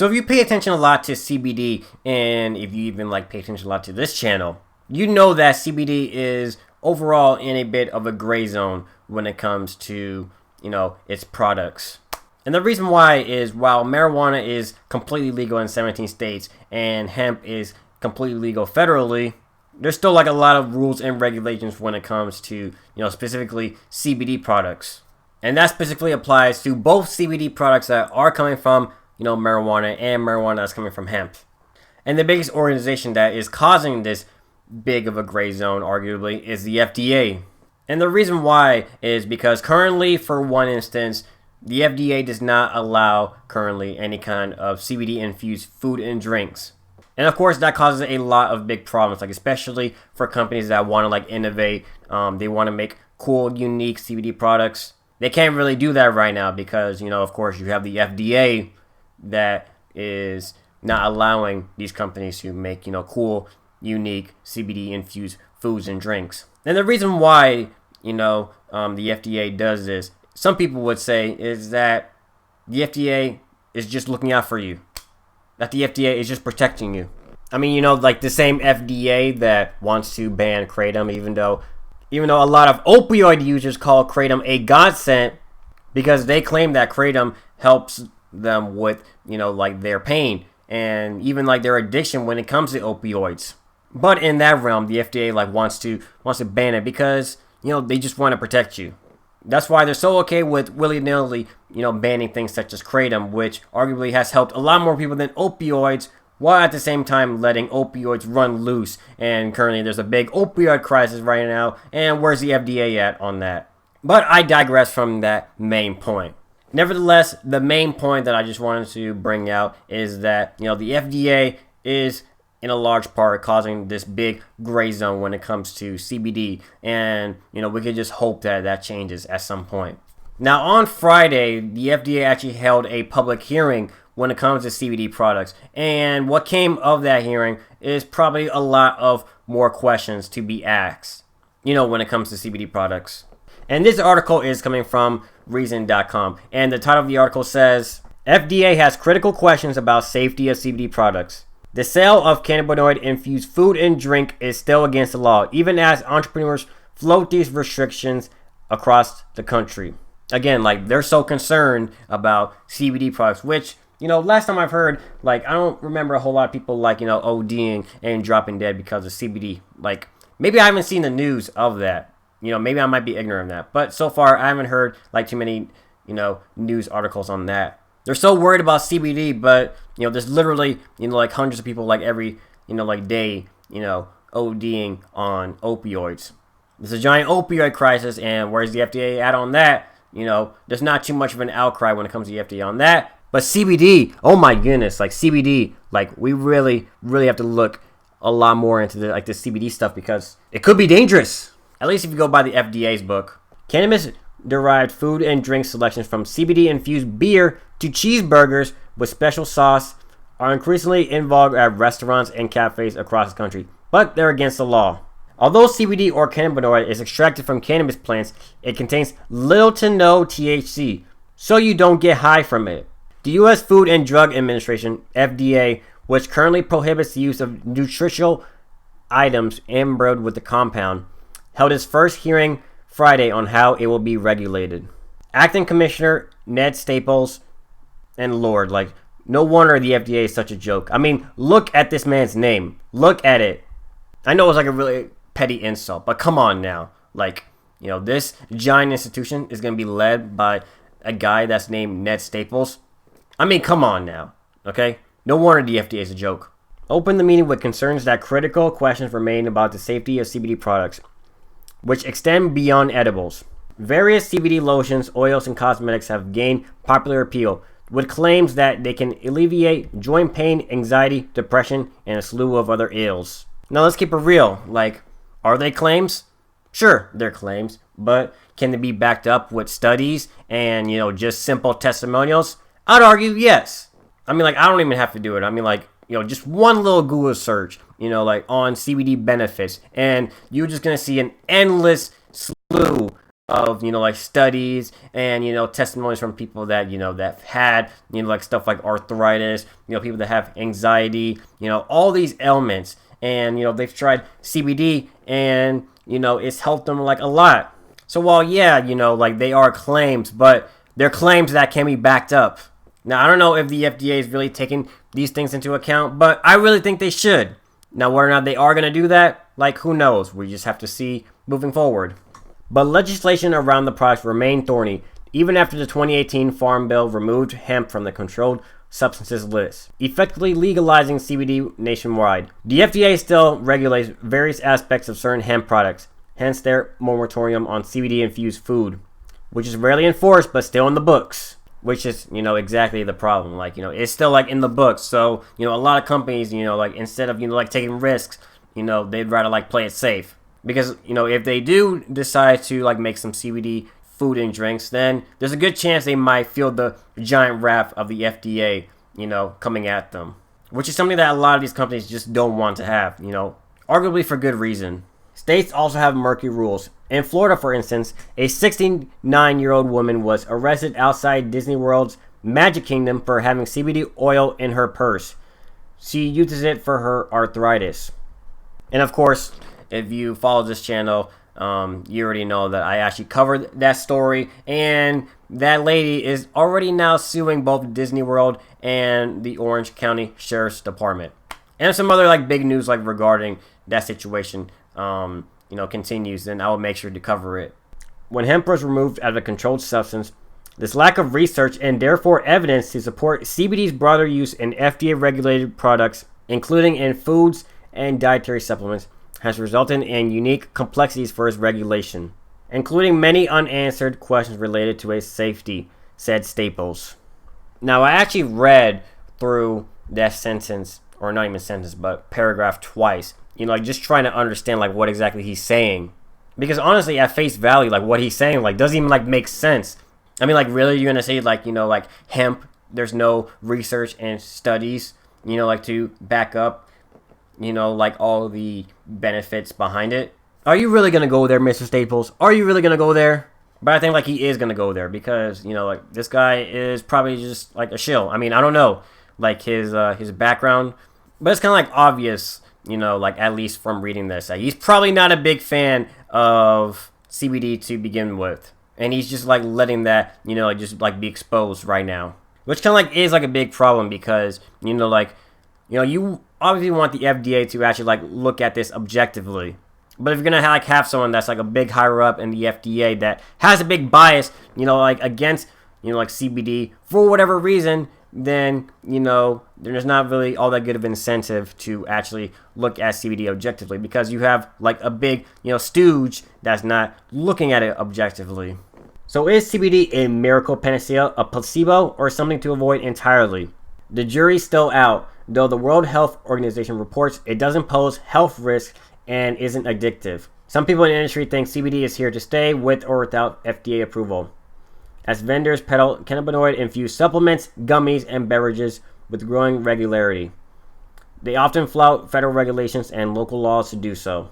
So if you pay attention a lot to CBD, and if you even like pay attention a lot to this channel, you know that CBD is overall in a bit of a gray zone when it comes to, its products. And the reason why is while marijuana is completely legal in 17 states and hemp is completely legal federally, there's still like a lot of rules and regulations when it comes to, specifically CBD products. And that specifically applies to both CBD products that are coming from, marijuana and marijuana that's coming from hemp. And the biggest organization that is causing this big of a gray zone, arguably, is the FDA. And the reason why is because currently, for one instance, the FDA does not allow currently any kind of CBD-infused food and drinks. And of course, that causes a lot of big problems, like especially for companies that want to innovate. They want to make cool, unique CBD products. They can't really do that right now because, of course, you have the FDA that is not allowing these companies to make, cool, unique CBD-infused foods and drinks. And the reason why, the FDA does this, some people would say, is that the FDA is just looking out for you. That the FDA is just protecting you. I mean, like the same FDA that wants to ban kratom, even though a lot of opioid users call kratom a godsend because they claim that kratom helps them with, their pain and even their addiction when it comes to opioids. But in that realm, the FDA wants to ban it because, they just want to protect you. That's why they're so okay with willy-nilly, banning things such as kratom, which arguably has helped a lot more people than opioids, while at the same time letting opioids run loose. And currently there's a big opioid crisis right now, and where's the FDA at on that? But I digress from that main point. Nevertheless, the main point that I just wanted to bring out is that, the FDA is in a large part causing this big gray zone when it comes to CBD. And, we could just hope that that changes at some point. Now, on Friday, the FDA actually held a public hearing when it comes to CBD products. And what came of that hearing is probably a lot of more questions to be asked, when it comes to CBD products. And this article is coming from Reason.com. And the title of the article says, FDA has critical questions about safety of CBD products. The sale of cannabinoid-infused food and drink is still against the law, even as entrepreneurs float these restrictions across the country. Again, they're so concerned about CBD products, which, last time I've heard, I don't remember a whole lot of people, ODing and dropping dead because of CBD. Maybe I haven't seen the news of that. Maybe I might be ignorant of that. But so far, I haven't heard, too many, news articles on that. They're so worried about CBD, but, there's literally, hundreds of people, every, day, ODing on opioids. There's a giant opioid crisis, and where's the FDA at on that? There's not too much of an outcry when it comes to the FDA on that. But CBD, oh my goodness, CBD, we really, really have to look a lot more into the CBD stuff because it could be dangerous. At least if you go by the FDA's book. Cannabis-derived food and drink selections from CBD-infused beer to cheeseburgers with special sauce are increasingly in vogue at restaurants and cafes across the country, but they're against the law. Although CBD or cannabinoid is extracted from cannabis plants, it contains little to no THC, so you don't get high from it. The U.S. Food and Drug Administration, FDA, which currently prohibits the use of nutritional items imbibed with the compound, held its first hearing Friday on how it will be regulated. Acting Commissioner Ned Staples, and Lord, no wonder the FDA is such a joke. I mean, look at this man's name. Look at it. I know it's a really petty insult, but come on now. This giant institution is going to be led by a guy that's named Ned Staples. I mean, come on now. Okay? No wonder the FDA is a joke. Opened the meeting with concerns that critical questions remain about the safety of CBD products, which extend beyond edibles. Various CBD lotions, oils, and cosmetics have gained popular appeal, with claims that they can alleviate joint pain, anxiety, depression, and a slew of other ills. Now let's keep it real. Are they claims? Sure, they're claims, but can they be backed up with studies and, just simple testimonials? I'd argue yes. I mean, I don't even have to do it. I mean, just one little Google search, on CBD benefits, and you're just going to see an endless slew of, like studies and, testimonies from people that, that had, like stuff like arthritis, people that have anxiety, all these ailments. And, they've tried CBD and, it's helped them like a lot. So while, yeah, like they are claims, but they're claims that can be backed up. Now, I don't know if the FDA is really taking these things into account, but I really think they should. Now, whether or not they are going to do that, like, who knows? We just have to see moving forward. But legislation around the products remained thorny, even after the 2018 Farm Bill removed hemp from the controlled substances list, effectively legalizing CBD nationwide. The FDA still regulates various aspects of certain hemp products, hence their moratorium on CBD-infused food, which is rarely enforced but still in the books. Which is, exactly the problem. Like, it's still like in the books. So, a lot of companies, like instead of, like taking risks, they'd rather like play it safe. Because, if they do decide to like make some CBD food and drinks, then there's a good chance they might feel the giant wrath of the FDA, coming at them. Which is something that a lot of these companies just don't want to have, arguably for good reason. States also have murky rules. In Florida, for instance, a 69-year-old woman was arrested outside Disney World's Magic Kingdom for having CBD oil in her purse. She uses it for her arthritis. And of course, if you follow this channel, you already know that I actually covered that story. And that lady is already now suing both Disney World and the Orange County Sheriff's Department. And some other like big news like regarding that situation. Continues, then I will make sure to cover it. When hemp was removed as a controlled substance, this lack of research and therefore evidence to support CBD's broader use in FDA-regulated products, including in foods and dietary supplements, has resulted in unique complexities for its regulation, including many unanswered questions related to its safety, said Staples. Now, I actually read through that sentence, or not even sentence, but paragraph twice, like just trying to understand like what exactly he's saying. Because honestly, at face value, like what he's saying like doesn't even like make sense. I mean, like really you're gonna say like, like hemp, there's no research and studies, like to back up, like all the benefits behind it. Are you really gonna go there, Mr. Staples? Are you really gonna go there? But I think like he is gonna go there because, like this guy is probably just like a shill. I mean, I don't know like his background, but it's kind of like obvious, like at least from reading this, he's probably not a big fan of CBD to begin with, and he's just like letting that, like just like be exposed right now, which kind of like is like a big problem because you obviously want the FDA to actually like look at this objectively. But if you're gonna have someone that's like a big higher up in the FDA that has a big bias, like against like CBD for whatever reason, then there's not really all that good of an incentive to actually look at CBD objectively because you have like a big stooge that's not looking at it objectively. So is CBD a miracle panacea, a placebo, or something to avoid entirely? The jury's still out, though the World Health Organization reports it doesn't pose health risks and isn't addictive. Some people in the industry think CBD is here to stay with or without FDA approval, as vendors peddle cannabinoid-infused supplements, gummies, and beverages with growing regularity. They often flout federal regulations and local laws to do so.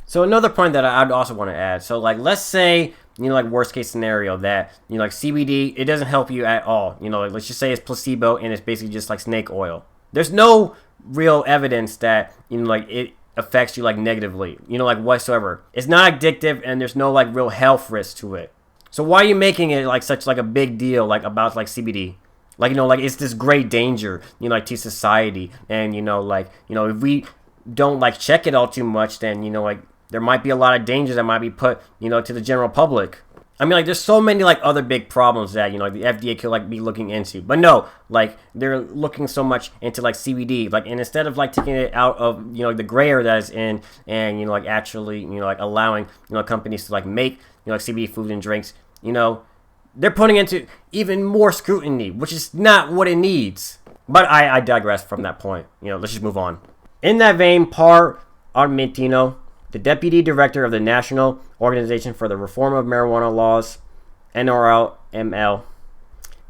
So another point that I'd also want to add, so like let's say, like worst case scenario that, like CBD, it doesn't help you at all. Like let's just say it's placebo and it's basically just like snake oil. There's no real evidence that, like it affects you like negatively, like whatsoever. It's not addictive and there's no like real health risk to it. So why are you making it like such like a big deal like about like CBD? Like like it's this great danger, like to society, and if we don't like check it all too much, then like there might be a lot of dangers that might be put to the general public. I mean, like there's so many like other big problems that the FDA could like be looking into, but no, like they're looking so much into like CBD, like, and instead of like taking it out of the gray area that is in, and like actually like allowing companies to like make like CBD food and drinks, they're putting into even more scrutiny, which is not what it needs. But I digress from that point. Let's just move on. In that vein, Par Armentino, the Deputy Director of the National Organization for the Reform of Marijuana Laws, NRLML,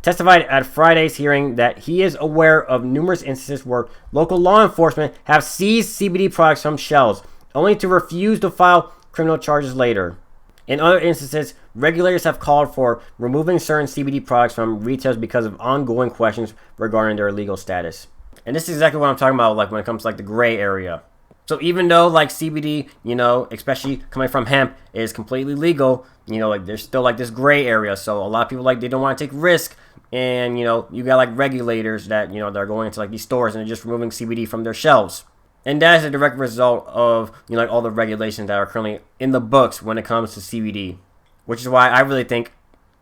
testified at Friday's hearing that he is aware of numerous instances where local law enforcement have seized CBD products from shelves, only to refuse to file criminal charges later. In other instances, Regulators have called for removing certain CBD products from retailers because of ongoing questions regarding their legal status. And this is exactly what I'm talking about, like when it comes to like the gray area. So even though like CBD, especially coming from hemp, is completely legal, like there's still like this gray area. So a lot of people like they don't want to take risk, and you got like regulators that they're going into like these stores and they're just removing CBD from their shelves. And that is a direct result of like all the regulations that are currently in the books when it comes to CBD, which is why I really think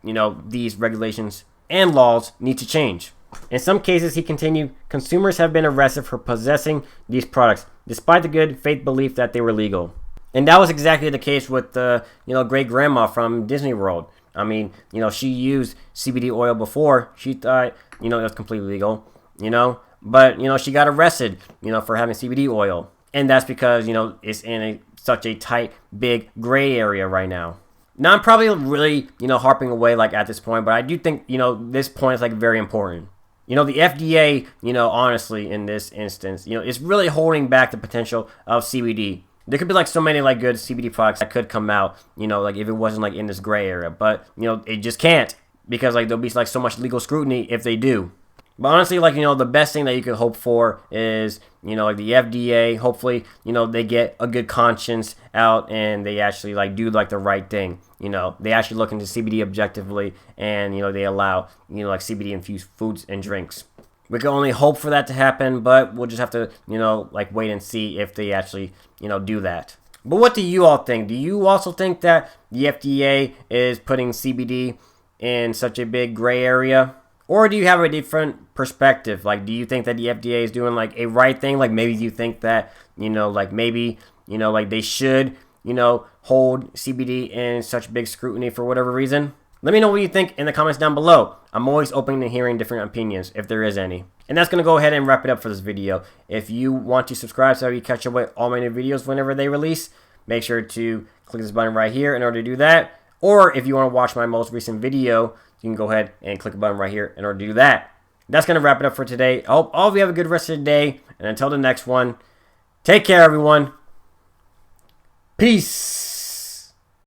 these regulations and laws need to change. In some cases, he continued, consumers have been arrested for possessing these products, despite the good faith belief that they were legal. And that was exactly the case with the, great grandma from Disney World. I mean, she used CBD oil before. She thought, it was completely legal, but, she got arrested, for having CBD oil. And that's because, it's in such a tight, big gray area right now. Now, I'm probably really, harping away like at this point, but I do think, this point is like very important. The FDA, honestly, in this instance, is really holding back the potential of CBD. There could be like so many like good CBD products that could come out, like if it wasn't like in this gray area, but it just can't, because like there'll be like so much legal scrutiny if they do. But honestly, like, the best thing that you could hope for is, like the FDA, hopefully, they get a good conscience out and they actually like do like the right thing. They actually look into CBD objectively, and, they allow, like CBD infused foods and drinks. We can only hope for that to happen, but we'll just have to, like wait and see if they actually, do that. But what do you all think? Do you also think that the FDA is putting CBD in such a big gray area? Or do you have a different perspective? Like, do you think that the FDA is doing like a right thing? Like maybe you think that, like maybe, like they should, hold CBD in such big scrutiny for whatever reason? Let me know what you think in the comments down below. I'm always open to hearing different opinions, if there is any. And that's going to go ahead and wrap it up for this video. If you want to subscribe so you catch up with all my new videos whenever they release, make sure to click this button right here in order to do that. Or if you want to watch my most recent video, you can go ahead and click the button right here in order to do that. That's going to wrap it up for today. I hope all of you have a good rest of the day. And until the next one, take care, everyone. Peace.